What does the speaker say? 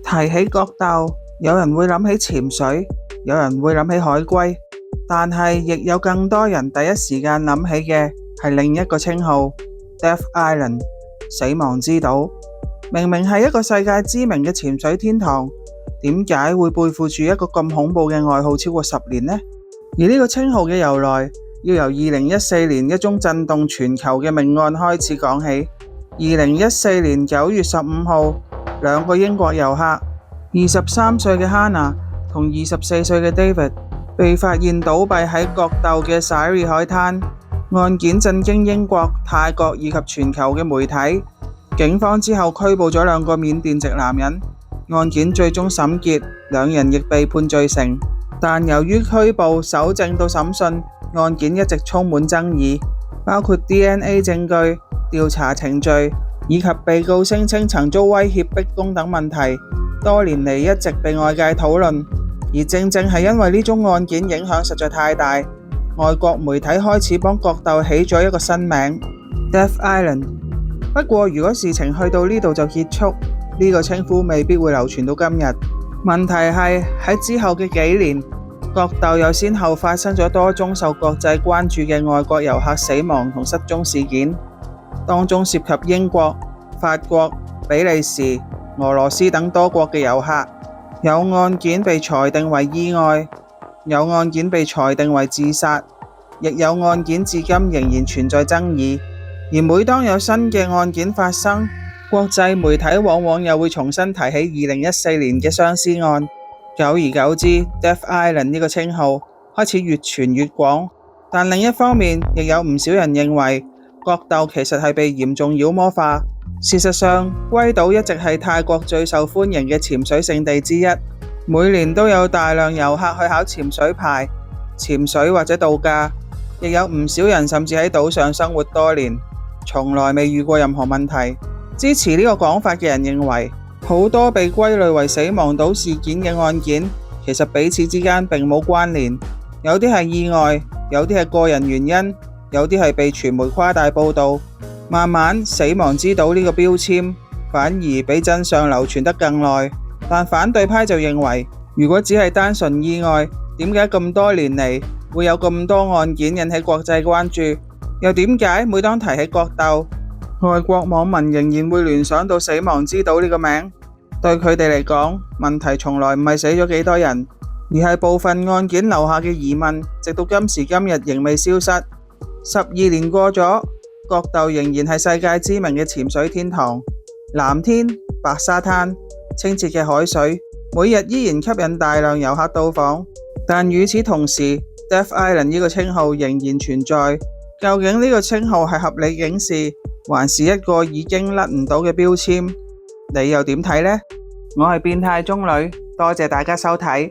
提起角鬥，有人會諗起潛水，有人會諗起海龜，但係亦有更多人第一時間諗起嘅係另一個稱號 Death Island 死亡之島。明明係一個世界知名嘅潛水天堂，點解會背負住一個咁恐怖嘅外號超過10年呢？而呢個稱號嘅由來，要由2014年一宗震動全球嘅命案開始講起。2014年9月15號，兩個英國遊客，23歲嘅 Hannah 同24歲嘅 David 被發現倒斃喺角鬥嘅 Sairi 海灘。案件震驚英國、泰國以及全球嘅媒體。警方之後拘捕咗兩個緬甸籍男人，案件最終審結，兩人亦被判罪成。但由於拘捕、搜證到審訊，案件一直充滿爭議，包括 DNA 證據、調查程序以及被告聲稱曾遭威脅逼供等問題，多年嚟一直被外界討論。而正正係因為呢宗案件影響實在太大，外國媒體開始幫角鬥起咗一個新名 Death Island。不過如果事情去到呢度就結束，呢個稱呼未必會流傳到今日。問題係喺之後嘅幾年，角鬥又先後發生咗多宗受國際關注嘅外國遊客死亡同失蹤事件，當中涉及英國、法國、比利時、俄羅斯等多國嘅遊客。有案件被裁定為意外，有案件被裁定為自殺，亦有案件至今仍然存在爭議。而每當有新嘅案件發生，國際媒體往往又會重新提起2014年嘅相思案。久而久之 Death Island 呢個稱號開始越傳越廣。但另一方面，亦有唔少人認為角鬥其實係被嚴重妖魔化。事實上，龜島一直係泰國最受歡迎嘅潛水勝地之一，每年都有大量遊客去考潛水牌、潛水或者度假，亦有唔少人甚至喺島上生活多年，從來未遇過任何問題。支持呢個講法嘅人認為，好多被歸類為死亡島事件嘅案件，其實彼此之間並冇關聯，有啲係意外，有啲係個人原因，有啲係被傳媒誇大報導。慢慢死亡之島呢個標籤反而比真相流傳得更耐。但反對派就認為，如果只係單純意外，點解咁多年嚟會有咁多案件引起國際關注？又點解每當提起角鬥，外國網民仍然會聯想到死亡之島呢個名？對佢哋嚟講，問題從來唔係死咗幾多人，而係部分案件留下嘅疑問，直到今時今日仍未消失。12年過咗，角鬥仍然係世界知名嘅潛水天堂，藍天、白沙灘、清澈嘅海水，每日依然吸引大量遊客到訪。但與此同時 Death Island 呢個稱號仍然存在。究竟呢個稱號係合理警示，還是一個已經甩唔到嘅標籤？你又點睇呢？我係變態中女，多謝大家收睇。